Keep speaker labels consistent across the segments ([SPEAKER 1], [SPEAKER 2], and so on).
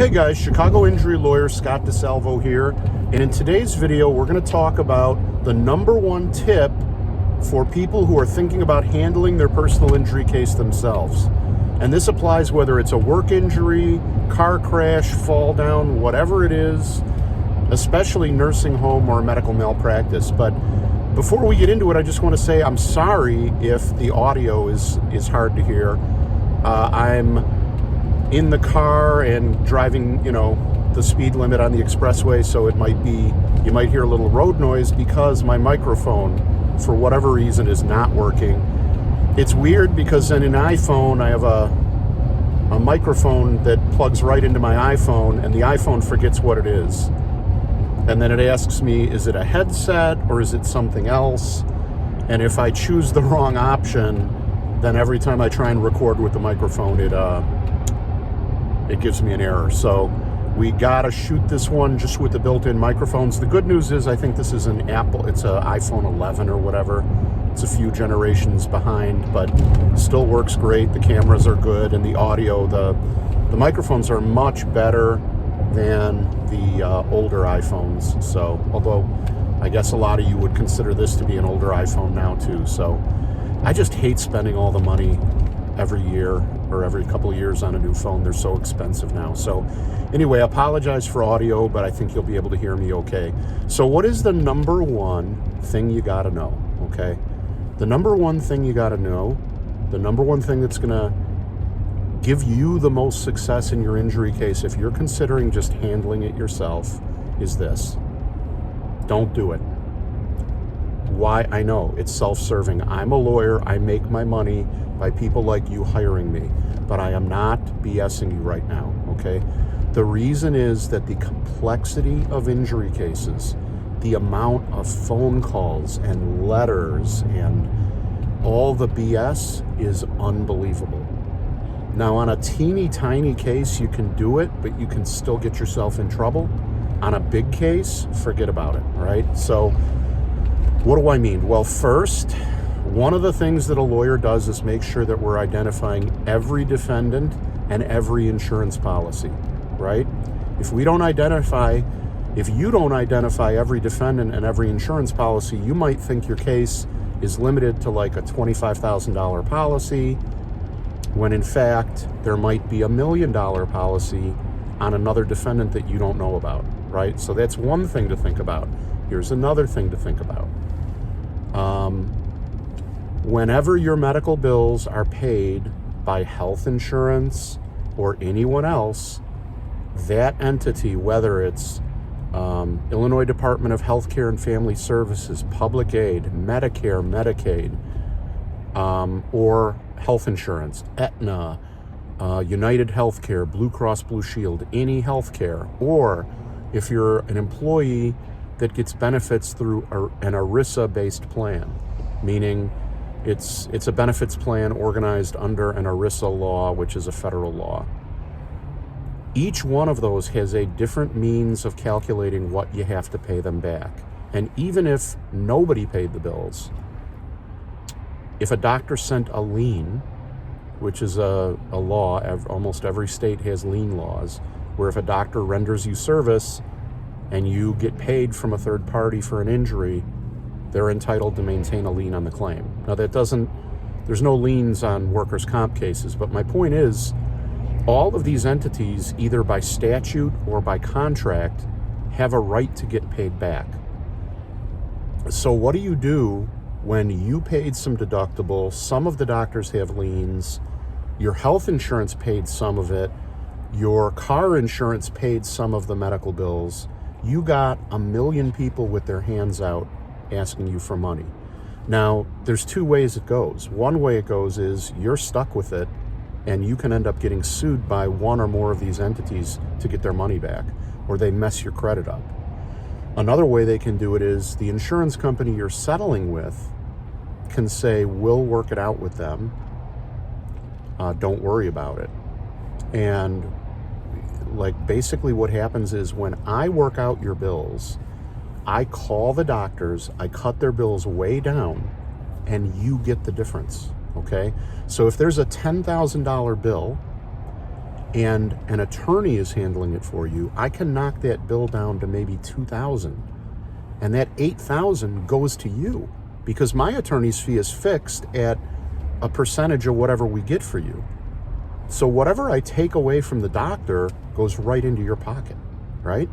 [SPEAKER 1] Hey guys, Chicago injury lawyer Scott DeSalvo here, and in today's video we're going to talk about the number one tip for people who are thinking about handling their personal injury case themselves. And this applies whether it's a work injury, car crash, fall down, whatever it is, especially nursing home or medical malpractice. But before we get into it, I just want to say I'm sorry if the audio is hard to hear. I'm in the car and driving, the speed limit on the expressway, so you might hear a little road noise because my microphone, for whatever reason, is not working. It's weird because in an iPhone, I have a microphone that plugs right into my iPhone, and the iPhone forgets what it is. And then it asks me, is it a headset or is it something else? And if I choose the wrong option, then every time I try and record with the microphone, it gives me an error. So we gotta shoot this one just with the built-in microphones. The good news is I think this is an Apple, it's an iPhone 11 or whatever. It's a few generations behind, but still works great. The cameras are good, and the audio, the microphones are much better than the older iPhones. So, although I guess a lot of you would consider this to be an older iPhone now too. So I just hate spending all the money every year or every couple of years on a new phone. They're so expensive now. So anyway, I apologize for audio, but I think you'll be able to hear me okay. So what is the number one thing you got to know? Okay. The number one thing you got to know, the number one thing that's going to give you the most success in your injury case, if you're considering just handling it yourself, is this. Don't do it. Why? I know it's self-serving. I'm a lawyer. I make my money by people like you hiring me, but I am not BSing you right now, okay? The reason is that the complexity of injury cases, the amount of phone calls and letters and all the BS is unbelievable. Now, on a teeny tiny case, you can do it, but you can still get yourself in trouble. On a big case, forget about it, right? So what do I mean? Well, first, one of the things that a lawyer does is make sure that we're identifying every defendant and every insurance policy, right? If you don't identify every defendant and every insurance policy, you might think your case is limited to like a $25,000 policy, when in fact there might be $1 million policy on another defendant that you don't know about, right? So that's one thing to think about. Here's another thing to think about. Whenever your medical bills are paid by health insurance or anyone else, that entity, whether it's Illinois Department of Healthcare and Family Services, Public Aid, Medicare, Medicaid, or health insurance, Aetna, United Healthcare, Blue Cross Blue Shield, any healthcare, or if you're an employee that gets benefits through an ERISA-based plan, meaning it's a benefits plan organized under an ERISA law, which is a federal law. Each one of those has a different means of calculating what you have to pay them back. And even if nobody paid the bills, if a doctor sent a lien, which is a law, almost every state has lien laws, where if a doctor renders you service and you get paid from a third party for an injury, they're entitled to maintain a lien on the claim. Now there's no liens on workers' comp cases, but my point is, all of these entities, either by statute or by contract, have a right to get paid back. So what do you do when you paid some deductible? Some of the doctors have liens, your health insurance paid some of it, your car insurance paid some of the medical bills. You got 1 million people with their hands out asking you for money. Now, there's two ways it goes. One way it goes is you're stuck with it, and you can end up getting sued by one or more of these entities to get their money back, or they mess your credit up. Another way they can do it is the insurance company you're settling with can say, we'll work it out with them. Don't worry about it. And basically what happens is when I work out your bills, I call the doctors, I cut their bills way down, and you get the difference, okay? So if there's a $10,000 bill and an attorney is handling it for you, I can knock that bill down to maybe $2,000. And that $8,000 goes to you because my attorney's fee is fixed at a percentage of whatever we get for you. So whatever I take away from the doctor goes right into your pocket, right?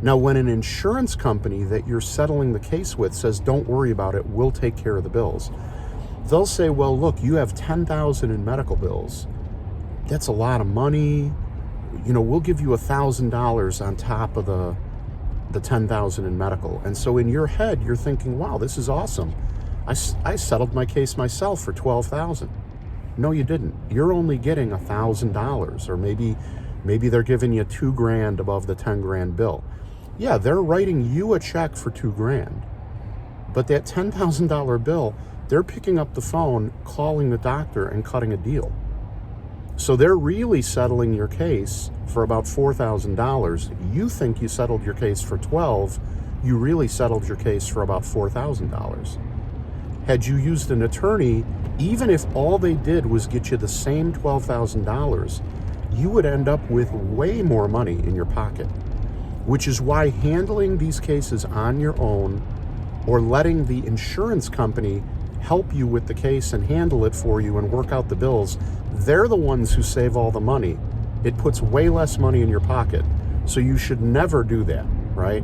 [SPEAKER 1] Now, when an insurance company that you're settling the case with says, don't worry about it, we'll take care of the bills, they'll say, well, look, you have $10,000 in medical bills. That's a lot of money. We'll give you $1,000 on top of the $10,000 in medical. And so in your head, you're thinking, wow, this is awesome. I settled my case myself for $12,000. No, you didn't. You're only getting $1,000, or maybe they're giving you $2,000 above the $10,000 bill. Yeah, they're writing you a check for $2,000, but that $10,000 bill, they're picking up the phone, calling the doctor, and cutting a deal. So they're really settling your case for about $4,000. You think you settled your case for $12,000. You really settled your case for about $4,000. Had you used an attorney, even if all they did was get you the same $12,000, you would end up with way more money in your pocket, which is why handling these cases on your own or letting the insurance company help you with the case and handle it for you and work out the bills, they're the ones who save all the money. It puts way less money in your pocket. So you should never do that, right?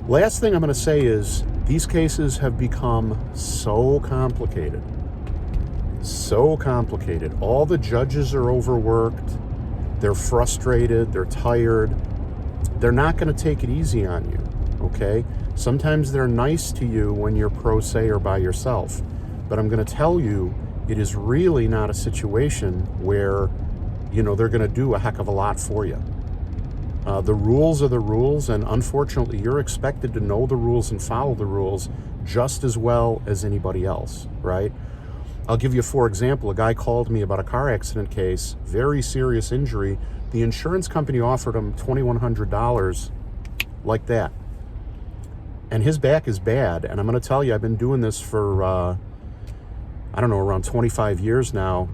[SPEAKER 1] Last thing I'm going to say is these cases have become so complicated. So complicated. All the judges are overworked. They're frustrated. They're tired. They're not going to take it easy on you, okay? Sometimes they're nice to you when you're pro se or by yourself. But I'm going to tell you, it is really not a situation where, they're going to do a heck of a lot for you. The rules are the rules, and unfortunately, you're expected to know the rules and follow the rules just as well as anybody else, right? I'll give you, for example, a guy called me about a car accident case, very serious injury. The insurance company offered him $2,100 like that. And his back is bad. And I'm going to tell you, I've been doing this for, around 25 years now.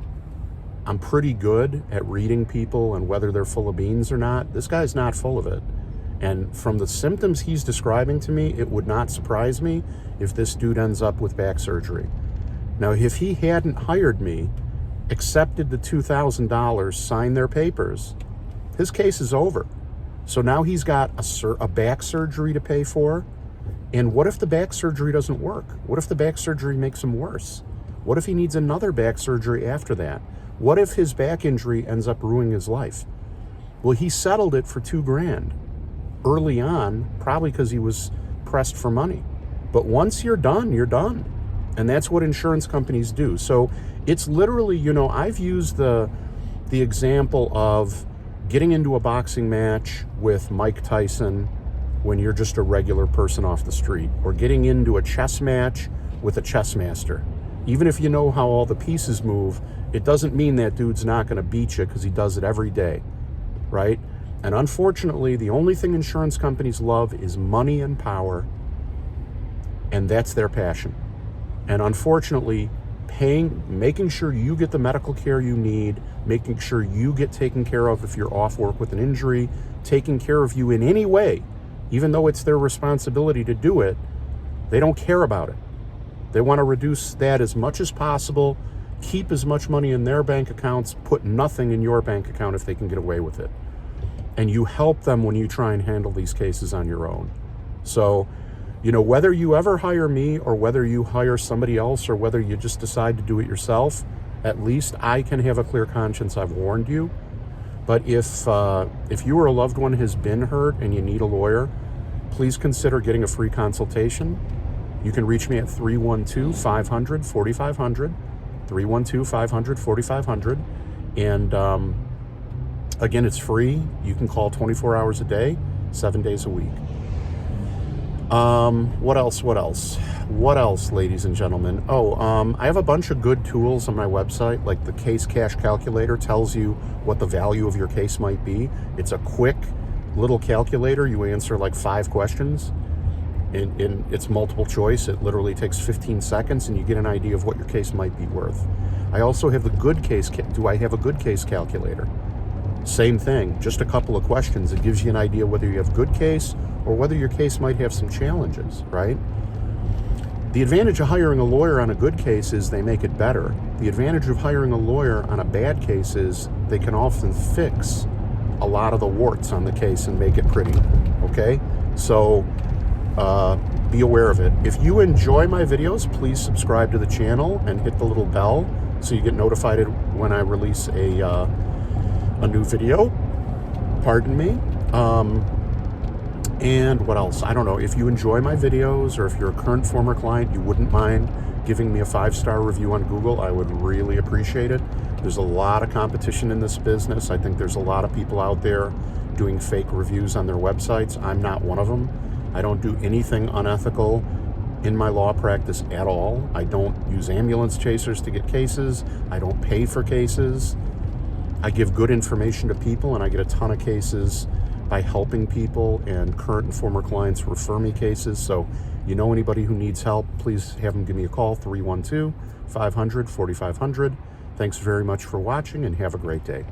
[SPEAKER 1] I'm pretty good at reading people and whether they're full of beans or not. This guy's not full of it. And from the symptoms he's describing to me, it would not surprise me if this dude ends up with back surgery. Now, if he hadn't hired me, accepted the $2,000, signed their papers, his case is over. So now he's got a back surgery to pay for. And what if the back surgery doesn't work? What if the back surgery makes him worse? What if he needs another back surgery after that? What if his back injury ends up ruining his life? Well, he settled it for $2,000 early on, probably because he was pressed for money. But once you're done, you're done. And that's what insurance companies do. So it's literally, I've used the example of getting into a boxing match with Mike Tyson when you're just a regular person off the street, or getting into a chess match with a chess master. Even if you know how all the pieces move, it doesn't mean that dude's not going to beat you because he does it every day, right? And unfortunately, the only thing insurance companies love is money and power, and that's their passion. And unfortunately, making sure you get the medical care you need, making sure you get taken care of if you're off work with an injury, taking care of you in any way, even though it's their responsibility to do it, they don't care about it. They want to reduce that as much as possible, keep as much money in their bank accounts, put nothing in your bank account if they can get away with it. And you help them when you try and handle these cases on your own. So, whether you ever hire me or whether you hire somebody else or whether you just decide to do it yourself, at least I can have a clear conscience. I've warned you. But if you or a loved one has been hurt and you need a lawyer, please consider getting a free consultation. You can reach me at 312-500-4500, 312-500-4500. And again, it's free. You can call 24 hours a day, 7 days a week. What else, ladies and gentlemen? I have a bunch of good tools on my website, like the Case Cash Calculator tells you what the value of your case might be. It's a quick little calculator. You answer like 5 questions. In it's multiple choice. It literally takes 15 seconds and you get an idea of what your case might be worth. I also have the good case. Do I have a good case calculator? Same thing, just a couple of questions. It gives you an idea whether you have a good case or whether your case might have some challenges, right? The advantage of hiring a lawyer on a good case is they make it better. The advantage of hiring a lawyer on a bad case is they can often fix a lot of the warts on the case and make it pretty, okay? So be aware of it. If you enjoy my videos, please subscribe to the channel and hit the little bell so you get notified when I release a new video. Pardon me. And what else? I don't know. If you enjoy my videos, or if you're a current former client, you wouldn't mind giving me a 5-star review on Google, I would really appreciate it. There's a lot of competition in this business. I think there's a lot of people out there doing fake reviews on their websites. I'm not one of them. I don't do anything unethical in my law practice at all. I don't use ambulance chasers to get cases. I don't pay for cases. I give good information to people, and I get a ton of cases by helping people, and current and former clients refer me cases. So you know anybody who needs help, please have them give me a call, 312-500-4500. Thanks very much for watching, and have a great day.